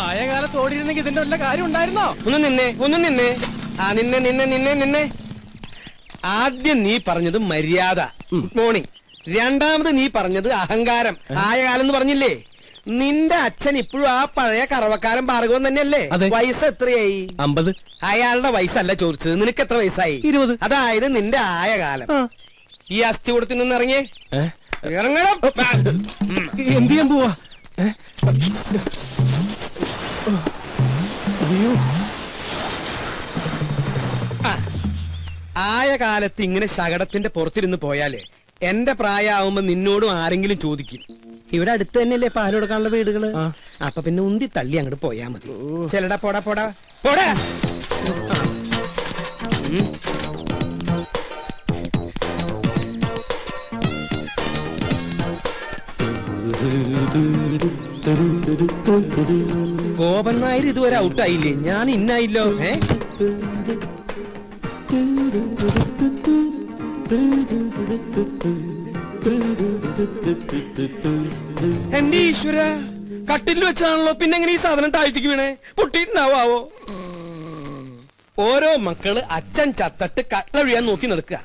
ആയ കാലത്ത് ഓടിയിരുന്നെങ്കിൽ ഇതിന്റെ വല്ല കാര്യം ഉണ്ടായിരുന്നോ? ഒന്ന് നിന്നെ. ആ നിന്നെ. ആദ്യം നീ പറഞ്ഞത് മര്യാദ, ഗുഡ് മോർണിംഗ്. രണ്ടാമത് നീ പറഞ്ഞത് അഹങ്കാരം, ആയ കാലം എന്ന് പറഞ്ഞില്ലേ? നിന്റെ അച്ഛൻ ഇപ്പോഴും ആ പഴയ കറവക്കാരൻ ഭാർഗവൻ തന്നെയല്ലേ? വയസ്സ് എത്രയായി? 50. അയാളുടെ വയസ്സല്ല ചോദിച്ചത്, നിനക്ക് എത്ര വയസ്സായി? 20. അതായത് നിന്റെ ആയ കാലം. ഈ അസ്ഥി കൊടുത്ത് നിന്ന് ഇറങ്ങിയേ, ഇറങ്ങണം. എന്ത് ചെയ്യാൻ പോവാ? ആയ കാലത്ത് ഇങ്ങനെ ശകടത്തിന്റെ പുറത്തിരുന്ന് പോയാലേ എന്റെ പ്രായമാവുമ്പോ നിന്നോടും ആരെങ്കിലും ചോദിക്കും. ഇവിടെ അടുത്ത് തന്നെയല്ലേ പാല് കൊടുക്കാനുള്ള വീടുകള്. അപ്പൊ പിന്നെ ഉന്തി തള്ളി അങ്ങോട്ട് പോയാ മതി. ചെലടാ പോടാ പോടാ പോടാ. ഗോപൻ നായർ ഇതുവരെ ഔട്ടായില്ലേ? ഞാൻ ഇന്നായില്ലോ. എന്റെ ഈശ്വര, കട്ടിൽ വെച്ചാണല്ലോ. പിന്നെ എങ്ങനെ ഈ സാധനം താഴ്ത്തിക്ക് വീണേ? പൊട്ടിയിട്ടുണ്ടാവോ? ഓരോ മക്കള് അച്ഛൻ ചത്തട്ട് കട്ടിലൊഴിയാൻ നോക്കി നടക്കുക.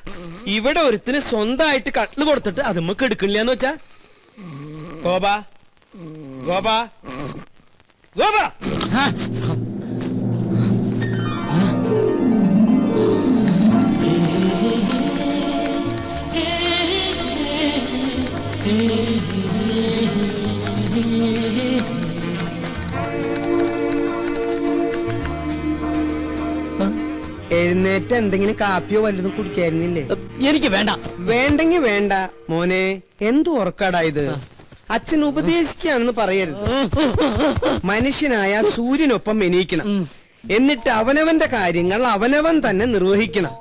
ഇവിടെ ഒരുത്തിന് സ്വന്തമായിട്ട് കട്ടില് കൊടുത്തിട്ട് അത് നമുക്ക് എടുക്കണില്ലാന്ന് വെച്ചാ. ഗോപാ ഗോപാ ഗോപാ, എഴുന്നേറ്റ് എന്തെങ്കിലും കാപ്പിയോ വല്ലതും കുടിക്കായിരുന്നില്ലേ? എനിക്ക് വേണ്ട. വേണ്ടെങ്കി വേണ്ട മോനെ. എന്തു ഉറക്കാടാ ഇത്? അച്ഛൻ ഉപദേശിക്കുകയാണെന്ന് പറയരുത്. മനുഷ്യനായ സൂര്യനൊപ്പം എണീക്കണം, എന്നിട്ട് അവനവന്റെ കാര്യങ്ങൾ അവനവൻ തന്നെ നിർവഹിക്കണം.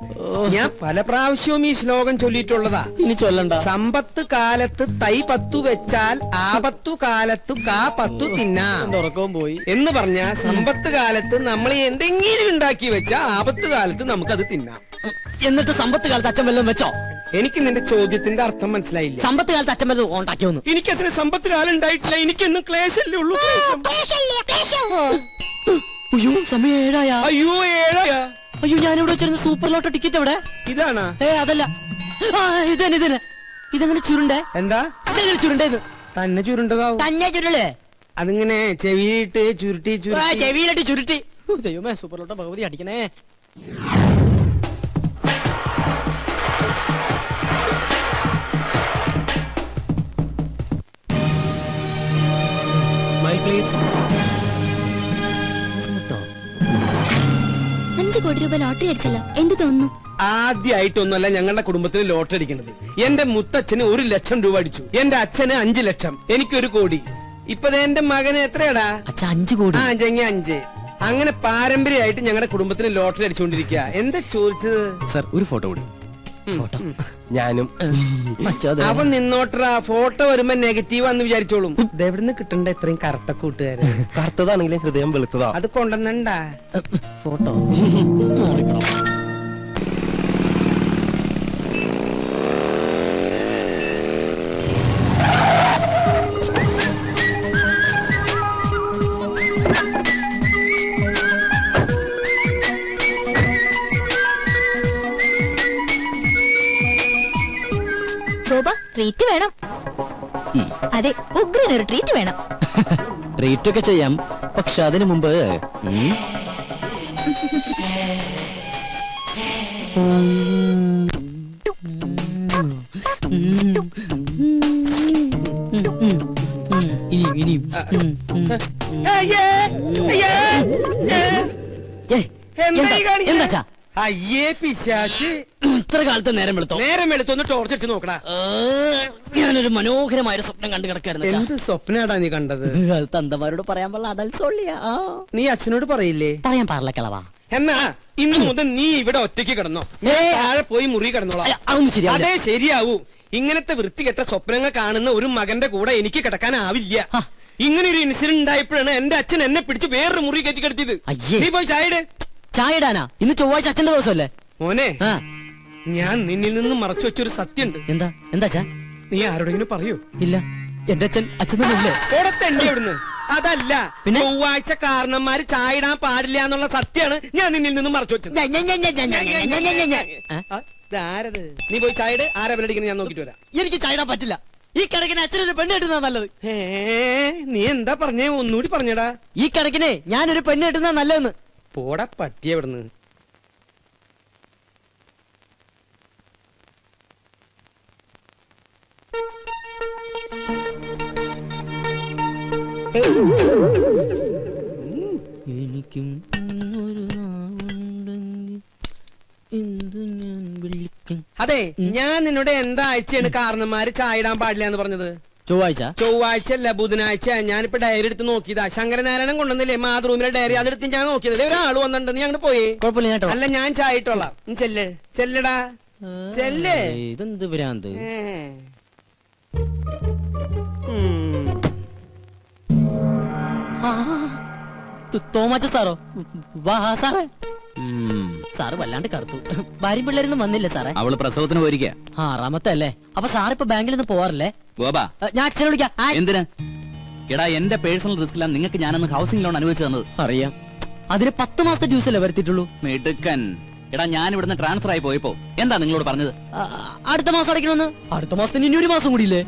ഞാൻ പല പ്രാവശ്യവും ഈ ശ്ലോകം ചൊല്ലിയിട്ടുള്ളതാ. ഇനി ചൊല്ലണ്ട. സമ്പത്ത് കാലത്ത് തൈ 10 വെച്ചാൽ ആപത്തു കാലത്തു കാ 10 തിന്നാം ഉറക്കവും പോയി എന്ന് പറഞ്ഞ സമ്പത്ത് കാലത്ത് നമ്മൾ എന്തെങ്കിലും ഉണ്ടാക്കി വെച്ചാ ആപത്ത് കാലത്ത് നമുക്കത് തിന്നാം. എന്നിട്ട് സമ്പത്ത് കാലത്ത് അച്ഛൻ വല്ലതും വെച്ചോ? എനിക്ക് നിന്റെ ചോദ്യത്തിന്റെ അർത്ഥം മനസ്സിലായില്ല. സമ്പത്ത് കാലത്ത് അച്ഛൻ വല്ലതും ഉണ്ടാക്കിയോന്ന്? എനിക്ക് അത്ര സമ്പത്ത് കാലം ഉണ്ടായിട്ടില്ല. എനിക്കെന്നും ക്ലേശല്ലേ ഉള്ളൂ. അയ്യോ, സമയം 7 അയ്യോ 7. അയ്യോ, ഞാനിവിടെ വെച്ചിരുന്ന സൂപ്പർ ലോട്ടോ ടിക്കറ്റ് എവിടെ? ഇതാണാ? അതല്ല, ഇതന്നെ. ഇതെങ്ങനെ ചുരുണ്ടേ? എന്താ ഇതെങ്ങനെ ചുരുണ്ടേന്ന്? തന്നെ ചുരുണ്ടതാവും. തന്നെ ചുരുളേ? അതിങ്ങനെ ചെവിയിട്ട് ചുരുട്ടി ചെവിയിലിട്ട് ചുരുട്ടി. ദൈവമേ, സൂപ്പർ ലോട്ടോ ഭഗവതി അടിക്കണേ. Smile please. 5 കോടി രൂപ ലോട്ടറി അടിച്ചല്ലോ, എന്ത് തോന്നുന്നു? ആദ്യമായിട്ടൊന്നുമല്ല ഞങ്ങളുടെ കുടുംബത്തിന് ലോട്ടറി അടിക്കുന്നത്. എന്റെ മുത്തച്ഛന് 1 ലക്ഷം രൂപ അടിച്ചു, എന്റെ അച്ഛന് 5 ലക്ഷം, എനിക്ക് 1 കോടി. ഇപ്പൊ എന്റെ മകന് എത്രയാടാ? 5 കോടി. 5. അങ്ങനെ പാരമ്പര്യമായിട്ട് ഞങ്ങളുടെ കുടുംബത്തിന് ലോട്ടറി അടിച്ചുകൊണ്ടിരിക്കുക. എന്താ ചോദിച്ചത്? സർ, ഒരു ഫോട്ടോ കൂടി. ഞാനും. അവൻ നിന്നോട്ടറാ. ഫോട്ടോ വരുമ്പോ നെഗറ്റീവ് ആണെന്ന് വിചാരിച്ചോളും. ഇതെവിടുന്ന് കിട്ടണ്ട ഇത്രയും കറുത്ത കൂട്ടുകാര്? കറുത്തതാണെങ്കിലും ഹൃദയം വെളുത്തതാ. അത് കൊണ്ടുവന്നണ്ടാ ഫോട്ടോ? ട്രീറ്റ് വേണം. അതെ, ഉഗ്രനൊരു ട്രീറ്റ് വേണം. ട്രീറ്റ് ഒക്കെ ചെയ്യാം, പക്ഷെ അതിനു മുമ്പ് എന്താ? അയ്യേ പിശാശ്, ഇത്ര കാലത്ത് നേരം വെളുത്തൊന്ന് ടോർച്ച് അടിച്ച് നോക്കടാ. ഞാനൊരു മനോഹരമായ സ്വപ്നം കണ്ടു കിടക്കായിരുന്നു. എന്ത് സ്വപ്നാടാ നീ കണ്ടത്? അത് തന്തമാരോട് പറയാൻ പാടില്ല, അടൽസോളിയാ. നീ അച്ഛനോട് പറയില്ലേ? പറയാൻ പാടില്ല കളവാ. എന്നാ ഇന്ന് മുതൽ നീ ഇവിടെ ഒറ്റയ്ക്ക് കിടന്നോ, താഴെ പോയി മുറി കിടന്നോളാം. അതൊന്നും ശരിയാ. അതേ ശരിയാവൂ. ഇങ്ങനത്തെ വൃത്തികെട്ട സ്വപ്നങ്ങൾ കാണുന്ന ഒരു മകന്റെ കൂടെ എനിക്ക് കിടക്കാനാവില്ല. ഇങ്ങനെ ഒരു ഇൻസിഡന്റ് ഉണ്ടായപ്പോഴാണ് എന്റെ അച്ഛൻ എന്നെ പിടിച്ച് വേറൊരു മുറി കയറ്റി കിടത്തിയത്. നീ പോയി ചായ ഇടാനാ? ഇന്ന് ചൊവ്വാഴ്ച അച്ഛന്റെ ദിവസമല്ലേ? മോനെ, ഞാൻ നിന്നിൽ നിന്ന് മറച്ചു വെച്ചൊരു സത്യമുണ്ട്. എന്താ? നീ ആരോടെങ്കിലും പറയൂ? ഇല്ല, എന്റെ അച്ഛൻ തന്നെ. ഓടത്തെണ്ടി അവിടുന്ന്. അതല്ല, പിന്നെ? ചൊവ്വാഴ്ച കാരണന്മാര് ചായ ഇടാൻ പാടില്ല എന്നുള്ള സത്യമാണ് ഞാൻ നിന്നിൽ നിന്നും മറച്ചു വെച്ചത്. ആരത്? നീ പോയി ചായ ഇട്. ആരാ ബലടിക്കുന്നത് ഞാൻ നോക്കിട്ട് വരാം. എനിക്ക് ചായ ഇടാൻ പറ്റില്ല. ഈ കണക്കിന് അച്ഛനൊരു പെണ്ണ് കിട്ടുന്നതാ നല്ലത്. നീ എന്താ പറഞ്ഞേ? ഒന്നുകൂടി പറഞ്ഞടാ. ഈ കണക്കിനെ ഞാനൊരു പെണ്ണ് കിട്ടുന്നതാ നല്ലതെന്ന്. പോടാ പട്ടിയെ ഇവിടുന്ന്. എനിക്കും ഒരു ഞാൻ വിളിക്കും. അതെ, ഞാൻ നിന്നോട് എന്താ ആഴ്ചയാണ് കാരണന്മാര് ചായ ഇടാൻ പാടില്ല എന്ന് പറഞ്ഞത്? ചൊവ്വാഴ്ച. ചൊവ്വാഴ്ച അല്ല, ബുധനാഴ്ച. ഞാനിപ്പോ ഡയറി എടുത്ത് നോക്കിയതാ. ശങ്കരനാരായണൻ കൊണ്ടുവന്നില്ലേ മാതൃഭൂമിയിലെ ഡയറി? അതെടുത്ത് ഞാൻ നോക്കിയത്. ഒരാൾ വന്നിട്ടുണ്ട്, നീ അങ്ങോട്ട് പോയി. കുഴപ്പമില്ല കേട്ടോ. അല്ല, ഞാൻ ചായ ഇട്ടോളാം. നീ ചെല്ല്, ചെല്ലടാ, ചെല്ല്. ഇതെന്ത് ഭ്രാന്ത്. തോമാച്ച സാറോ? വാ സാറേ. സാറ് വല്ലാണ്ട് കറുത്തു. ഭാര്യയും പിള്ളേരൊന്നും വന്നില്ല സാറേ. അവള് പ്രസവത്തിന് പോയിരിക്കാ. 6ാമത്തെ അല്ലേ? അപ്പൊ സാറിപ്പോ ബാങ്കിൽ നിന്ന് പോവാറില്ലേ? ഗോപാ, ഞാൻ അച്ഛനെ വിളിക്കാം. എന്തിനാ? എടാ, എന്റെ പേഴ്സണൽ റിസ്കിലാണ് നിങ്ങൾക്ക് ഞാനന്ന് ഹൗസിംഗ് ലോൺ അനുവദിച്ചു തന്നത്. അറിയാം. അതിന് 10 മാസത്തെ ഡ്യൂസ് അല്ലേ വരുത്തിയിട്ടുള്ളൂ. മിടുക്കൻ. എടാ, ഞാൻ ഇവിടുന്ന് ട്രാൻസ്ഫർ ആയി പോയപ്പോ എന്താ നിങ്ങളോട് പറഞ്ഞത്? അടുത്ത മാസം അടയ്ക്കണമെന്ന്. അടുത്ത മാസത്തിന് ഇനി 1 മാസം കൂടിയില്ലേ?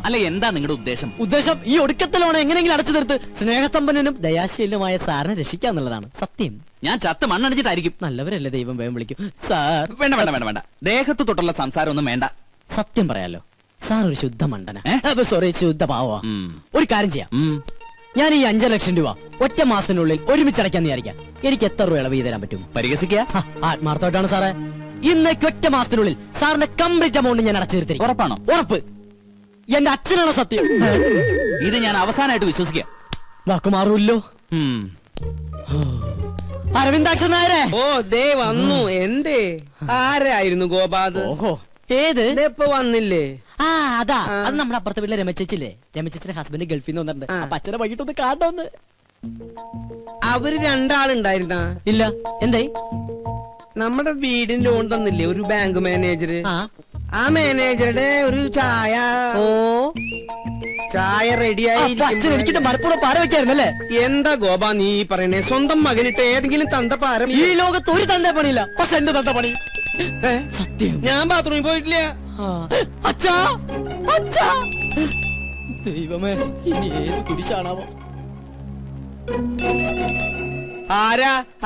അല്ല, എന്താ നിങ്ങളുടെ ഉദ്ദേശം? ഉദ്ദേശം ഈ ഒടുക്കത്തെ ലോൺ എങ്ങനെയെങ്കിലും അടച്ചു തീർത്ത് സ്നേഹസമ്പന്നനും ദയാശീലനുമായ സാറിനെ രക്ഷിക്കാന്നുള്ളതാണ്. സത്യം. ഞാൻ ചത്ത് മണ്ണടിച്ചിട്ടായിരിക്കും. നല്ലവരല്ലേ, ദൈവം വേഗം വിളിക്കും. സാർ വേണ്ട വേണ്ട വേണ്ട വേണ്ട, ദേഹത്ത് തൊട്ടുള്ള സംസാരം ഒന്നും വേണ്ട. സത്യം പറയാലോ, സാർ ഒരു ശുദ്ധ മണ്ടന. സോറി, ശുദ്ധ പാവ. ഒരു കാര്യം ചെയ്യാം. ഞാൻ ഈ 5 ലക്ഷം രൂപ ഒറ്റ മാസത്തിനുള്ളിൽ ഒരുമിച്ചടയ്ക്കാന്ന് വിചാരിക്കാം. എനിക്ക് എത്ര രൂപ ഇളവ് തരാൻ പറ്റും? പരിഹസിക്കുക? ആത്മാർത്ഥമായിട്ടാണ് സാറേ. ഇന്നേക്ക് ഒറ്റ മാസത്തിനുള്ളിൽ സാറിന്റെ കംപ്ലീറ്റ് എമൗണ്ട് ഞാൻ അടച്ചു തീർത്തിരിക്കും. ഉറപ്പാണോ? ഉറപ്പ്. എന്റെ അച്ഛനാണ് സത്യം. ഇത് ഞാൻ അവസാനമായിട്ട് വിശ്വസിക്കാം. വാക്കുമാറൂല്ലോ. അരവിന്ദാക്ഷൻ നായരെ. ഓ, ദേ വന്നു. എന്തേ? ആരായിരുന്നു ഗോപാത്? ഓഹോ, ഏത്? ഇപ്പൊ വന്നില്ലേ? അതാ, അത് നമ്മുടെ അപ്പുറത്തെ വീട്ടിലെ രമച്ചേച്ചില്ലേ? രമച്ചേച്ചിന്റെ ഹസ്ബൻഡ് ഗൾഫിൽ നിന്ന് വന്നിട്ടുണ്ട്. അപ്പൊ അച്ഛനെ വൈകിട്ടൊന്ന് കാണണമെന്ന്. അവര് 2 ആളുണ്ടായിരുന്ന? ഇല്ല. എന്തായി? നമ്മുടെ വീടിന് ലോൺ തന്നില്ലേ ഒരു ബാങ്ക് മാനേജർ? ആ മാനേജറുടെ ഒരു ചായ. ഓ, ചായ റെഡിയായി. അച്ഛൻ എനിക്കിട്ട് മലപ്പുറം പാര വെക്കായിരുന്നല്ലേ? എന്താ ഗോപാ നീ പറയണേ? സ്വന്തം മകനിട്ട് ഏതെങ്കിലും തന്ത പാരം? ഈ ലോകത്ത് ഒരു തന്ത പണിയില്ല, പക്ഷെ എന്റെ തന്ത പണി. സത്യം. ഞാൻ ബാത്റൂമിൽ പോയിട്ടില്ല. അച്ഛാ, അച്ഛാ, ദൈവമേ, ഇനി ഏത് കുരിശാണാവോ?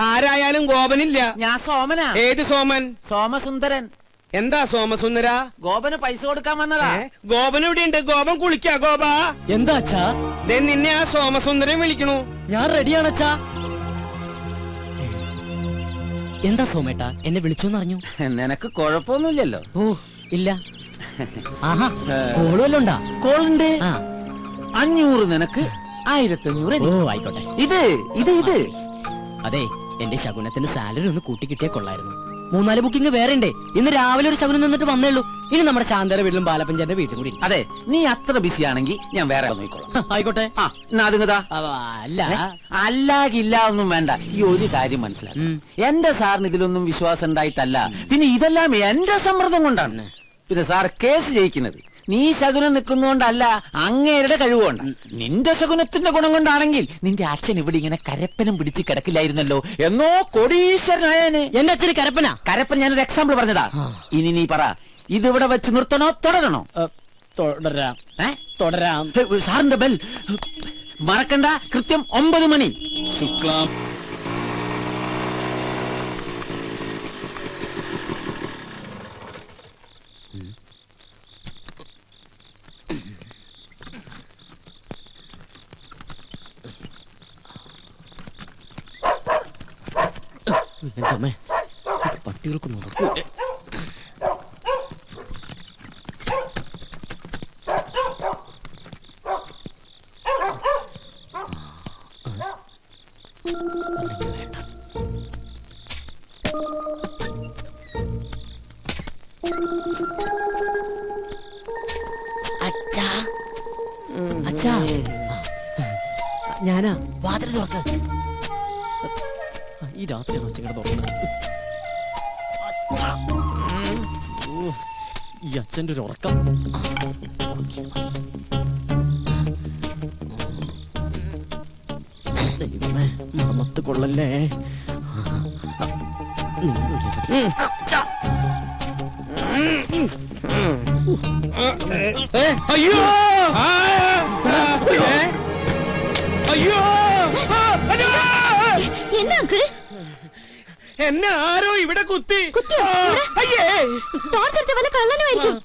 ആരായാലും ഗോപനില്ല. ഞാൻ സോമനാ. ഏത് സോമൻ? സോമസുന്ദരൻ. എന്താ സോമസുന്ദര? ഗോപന് പൈസ കൊടുക്കാൻ വന്നതാ. ഗോപൻ ഇവിടെയുണ്ട്. ഗോപൻ കുളിക്കാ. ഗോപാ, എന്താ അച്ഛാ? നിന്നെ ആ സോമസുന്ദരൻ വിളിക്കണു. ഞാൻ റെഡിയാണ് അച്ഛാ. എന്താ സോമേട്ടാ, എന്നെ വിളിച്ചോന്ന് അറിഞ്ഞു? നിനക്ക് കുഴപ്പമൊന്നുമില്ലല്ലോ? ഓ ഇല്ല. ആഹാ, കോള് വല്ലതും ഉണ്ടാ? കോളുണ്ട്. 500 നിനക്ക്, 1500. ഓ ആയിക്കോട്ടെ. ഇത് അതെ, എന്റെ ശകുനത്തിന്റെ സാലറി ഒന്ന് കൂട്ടി കിട്ടിയാ കൊള്ളായിരുന്നു. 3-4 ബുക്കിംഗ് വേറെ ഉണ്ട്. ഇന്ന് രാവിലെ ഒരു ശകുനം നിന്നിട്ട് വന്നേ ഉള്ളൂ. ഇനി നമ്മുടെ ശാന്തര വീട്ടിലും ബാലപ്പഞ്ചാന്റെ വീട്ടിലും കൂടി. അതെ, നീ അത്ര ബിസി ആണെങ്കിൽ ഞാൻ വേറെ നോക്കിക്കോളാം. ആയിക്കോട്ടെ. അല്ല, അല്ലാകില്ല ഒന്നും വേണ്ട. ഈ ഒരു കാര്യം മനസ്സിലാക്കും, എന്റെ സാറിന് ഇതിലൊന്നും വിശ്വാസം ഉണ്ടായിട്ടല്ല, പിന്നെ ഇതെല്ലാം എന്റെ സമ്മർദ്ദം കൊണ്ടാണ്. പിന്നെ സാർ കേസ് ജയിക്കുന്നത് നീ ശകുനം നിൽക്കുന്നോണ്ടല്ല, അങ്ങേരുടെ കഴിവുകൊണ്ട്. നിന്റെ ശകുനത്തിന്റെ ഗുണം കൊണ്ടാണെങ്കിൽ നിന്റെ അച്ഛൻ ഇവിടെ ഇങ്ങനെ കരപ്പനം പിടിച്ച് കിടക്കില്ലായിരുന്നല്ലോ, എന്നോ കോടീശ്വരനായനെ. എന്റെ അച്ഛന് കരപ്പന? കരപ്പൻ ഞാനൊരു എക്സാമ്പിൾ പറഞ്ഞതാ. ഇനി നീ പറ, ഇതിവിടെ വെച്ച് നിർത്തണോ തുടരണോ? തുടരാം. തുടരാം. സാറിന്റെ ബെൽ മറക്കണ്ട, കൃത്യം 9 മണി. ശുക്ലാം. പട്ടികൾക്ക് നടക്കൂ. അച്ഛാ, ഞാനാ. വാതിൽ തുറക്ക്. ഈ രാത്രിയാണ് അച്ഛൻ തുറക്കുന്നത്. ഈ അച്ഛൻ്റെ ഒരു ഉറക്കം. ദൈവമേ, മണത്ത് കൊള്ളല്ലേ. അയ്യോ അയ്യോ എന്താ അങ്കിൾ? എന്നെ ആരോ ഇവിടെ കുത്തി. അയ്യേ, ടോർച്ച് എടുത്ത വല്ല കള്ളനുമായിരിക്കും.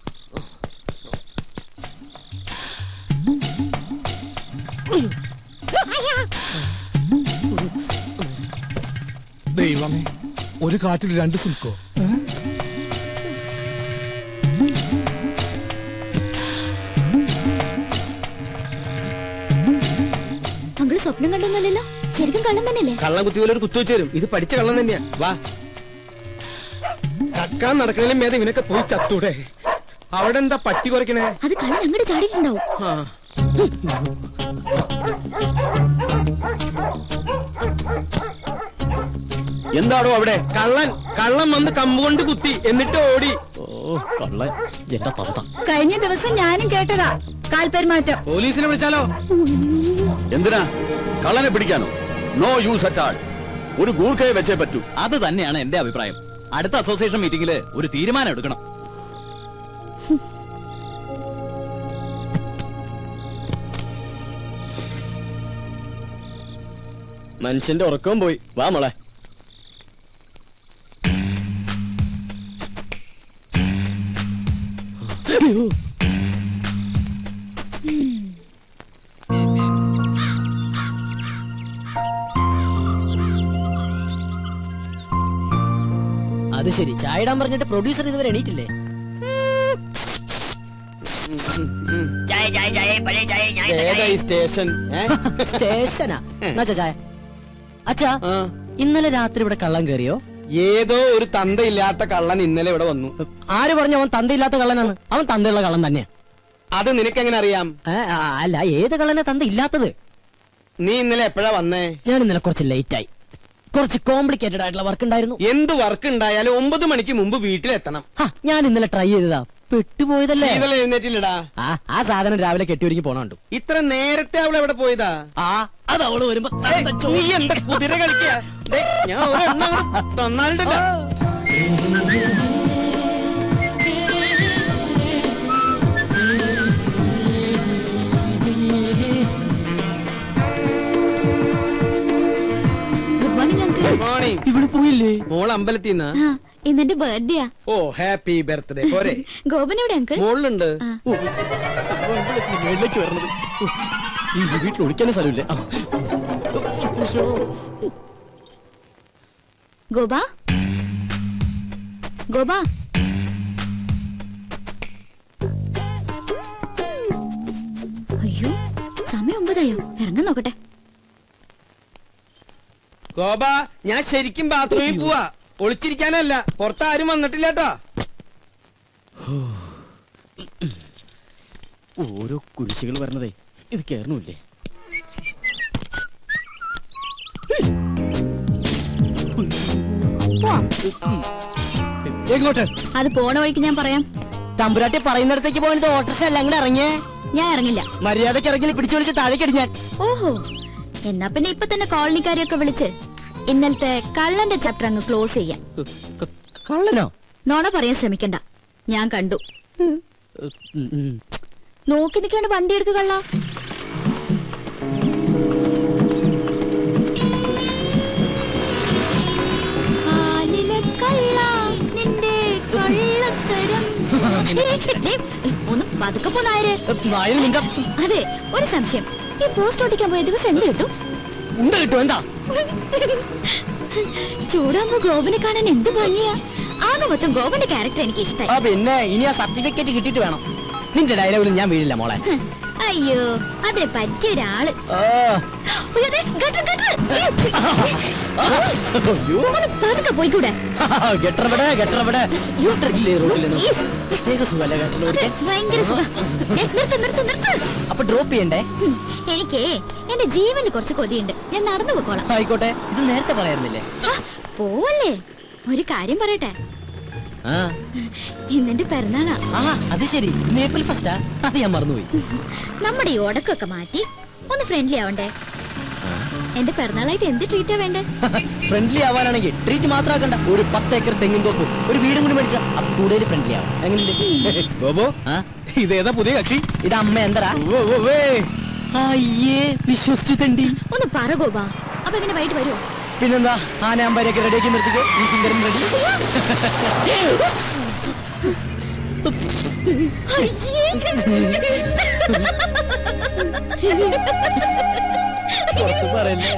ദൈവമേ, ഒരു കാട്ടിൽ രണ്ട് സിൽക്കോ? അങ്കിൾ സ്വപ്നം കണ്ടൊന്നല്ലോ, ശരിക്കും കള്ളം തന്നെയല്ലേ? കള്ളം കുത്തി പോലെ ഒരു കുത്തു വെച്ച് തരും. ഇത് പഠിച്ച കള്ളം തന്നെയാ. വാ, കക്കാൻ നടക്കണേലും മേധം ഇവനൊക്കെ പോയി ചത്തൂടെ. അവിടെ എന്താ പട്ടി കുറയ്ക്കണേ? അത് കള്ളൻ അങ്ങോട്ട് ചാടിയിട്ടുണ്ടാവും. ആ, എന്താണോ അവിടെ? കള്ളൻ വന്ന് കമ്പുകൊണ്ട് കുത്തി എന്നിട്ട് ഓടി. ഓ കള്ളൻ, എന്റെ തന്ത. കഴിഞ്ഞ ദിവസം ഞാനും കേട്ടതാ കാൽപെരുമാറ്റം. പോലീസിനെ വിളിച്ചാലോ? എന്തിനാ? കള്ളനെ പിടിക്കാനോ? No use at all. ഒരു ഗൂർഖയെ വെച്ചേ പറ്റൂ. അത് തന്നെയാണ് എന്റെ അഭിപ്രായം. അടുത്ത അസോസിയേഷൻ മീറ്റിംഗില് ഒരു തീരുമാനം എടുക്കണം. മനുഷ്യന്റെ ഉറക്കവും പോയി. വാ മോളെ. അത് ശരി, ചായ ഇടാൻ പറഞ്ഞിട്ട് പ്രൊഡ്യൂസർ ഇതുവരെ എണീറ്റില്ലേ? ഏതാ ഈ സ്റ്റേഷൻ? സ്റ്റേഷനാ? എന്നാ ചായ. അച്ഛാ, ഇന്നലെ രാത്രി ഇവിടെ കള്ളൻ കയറിയോ? ഏതോ ഒരു തന്തയില്ലാത്ത കള്ളൻ ഇന്നലെ ഇവിടെ വന്നു. ആര് പറഞ്ഞു അവൻ തന്തയില്ലാത്ത കള്ളനാണ്? അവൻ തന്തയുള്ള കള്ളൻ തന്നെയാ. അത് നിനക്കെങ്ങനെ അറിയാം? അല്ല, ഏത് കള്ളനെ തന്ത ഇല്ലാത്തത്? നീ ഇന്നലെ എപ്പോഴാ വന്നേ? ഞാൻ ഇന്നലെ കുറച്ച് ലേറ്റ് ആയി. കുറച്ച് കോംപ്ലിക്കേറ്റഡ് ആയിട്ടുള്ള വർക്ക് ഉണ്ടായിരുന്നു. എന്ത് വർക്ക് ഉണ്ടായാലും 9 മണിക്ക് മുമ്പ് വീട്ടിലെത്തണം. ഞാൻ ഇന്നലെ ട്രൈ ചെയ്തതാ, പെട്ടുപോയതല്ലേ. ഇന്നലെ എഴുന്നേറ്റില്ലടാ. ആ സാധനം രാവിലെ കെട്ടിയൊരുക്കി പോണുണ്ടു. ഇത്ര നേരത്തെ അവൾ എവിടെ പോയതാ? അത് അവള് വരുമ്പോ നീ എന്താ കുതിര കളിക്കാ? ഞാൻ ഒരെണ്ണം തന്നാലുണ്ടല്ലോ. Good morning uncle. മോർണിംഗ്. ഇവിടെ പോയില്ലേ? മോൾ അമ്പലത്തിന്നാ? ഇന്നെന്റെ ബർത്ത്ഡേയാ. ഓ, ഹാപ്പി ബർത്ത്ഡേ. പോരെ? ഗോപൻ എവിടെ അങ്കിൾ? മോളിലുണ്ട്. മേളിലേക്ക് വരണത്. ഈ വീട്ടിൽ ഒളിക്കാനും സ്ഥലമില്ലേ? ഗോപാ, ഗോപാ. അയ്യോ, സമയം 9 ഇറങ്ങാൻ നോക്കട്ടെ. ഗോപ, ഞാൻ ശരിക്കും ബാത്റൂമിൽ പോവാ. ഒളിച്ചിരിക്കാനല്ല. പുറത്താരും വന്നിട്ടില്ല കേട്ടോ. ഓരോ കുരിശുകൾ വരണതേ, ഇത് കേറണില്ലേ? എങ്ങോട്ട്? അത് പോണ വഴിക്ക് ഞാൻ പറയാം. തമ്പുരാട്ടി പറയുന്നിടത്തേക്ക് പോയത് ഓട്ടർഷ അല്ല, അങ്ങോട്ട് ഇറങ്ങിയേ. ഞാൻ ഇറങ്ങില്ല. മര്യാദക്ക് ഇറങ്ങി പിടിച്ചു വിളിച്ച് താഴേക്കടി ഞാൻ. ഓഹോ, എന്നാ പിന്നെ ഇപ്പൊ തന്നെ കോളനിക്കാരെയൊക്കെ വിളിച്ച് ഇന്നലത്തെ കള്ളന്റെ ചാപ്റ്റർ അങ്ങ് ക്ലോസ് ചെയ്യാം. കള്ളനോ? നോണ പറയാൻ ശ്രമിക്കണ്ട, ഞാൻ കണ്ടു. നോക്കി നിൽക്കാണ്ട് വണ്ടി എടുക്കുക കള്ള. ഒന്ന് പതുക്കെ പോന്നായര്. അതെ, ഒരു സംശയം. ഈ പോസ്റ്റ് ഓടിക്കാൻ പോയ ദിവസം എന്ത് കിട്ടും? എന്താ ചൂടാകുമ്പോ ഗോപനെ കാണാൻ എന്ത് ഭംഗിയാ. ആകെ മൊത്തം ഗോപന്റെ ക്യാരക്ടർ എനിക്ക് ഇഷ്ടമായി. പിന്നെ ഇനി ആ സർട്ടിഫിക്കറ്റ് കിട്ടിയിട്ട് വേണം. നിന്റെ ഡയലോഗിൽ ഞാൻ വീഴില്ല മോളെ. അയ്യോ, അതിന് പറ്റിയ ഒരാള്. പതുക്കെ പോയിക്കൂടെ? ഭയങ്കര സുഖം. അപ്പൊ ഡ്രോപ്പ് ചെയ്യണ്ടേ? എനിക്ക് എന്റെ ജീവനിൽ കുറച്ച് കൊതിയുണ്ട്. ഞാൻ നടന്നു പോയിക്കോളാം. ആയിക്കോട്ടെ, ഇത് നേരത്തെ പറയാറുന്നില്ലേ? പോവല്ലേ, ഒരു കാര്യം പറയട്ടെ. ഇന്നെന്റെ പിറന്നാളാ. അത് ശരി, ഏപ്രിൽ ഫസ്റ്റാ? അത് ഞാൻ മറന്നുപോയി. നമ്മുടെ ഈ ഉടക്കൊക്കെ മാറ്റി ഒന്ന് ഫ്രണ്ട്ലി ആവണ്ടേ? എന്റെ പിറന്നാളായിട്ട് എന്ത് ട്രീറ്റാ വേണ്ടേ? ഫ്രണ്ട്ലി ആവാനാണെങ്കിൽ ട്രീറ്റ് മാത്രം ആക്കണ്ട, ഒരു 10 ഏക്കർ തെങ്ങിൻ തോപ്പ് ഒരു വീടും കൂടി മേടിച്ച അപ്പൊ കൂടുതൽ ഫ്രണ്ട്ലി ആവും. എങ്ങനെയുണ്ട് ബോബോ ആ? ഇതേതാ പുതിയ കക്ഷി? ഇത് അമ്മ എന്തരാ? അയ്യേ വിശ്വസിച്ചു തണ്ടി. ഒന്ന് പറ ഗോപാ. അപ്പൊ ഇതിന് വൈകിട്ട് വരുമോ? പിന്നെന്താ, ആനയാമ്പാരൊക്കെ റെഡിയാക്കി നിർത്തിക്കോ, ഈ സിംഗറും റെഡി. പുറത്ത് പറയല്ലേ.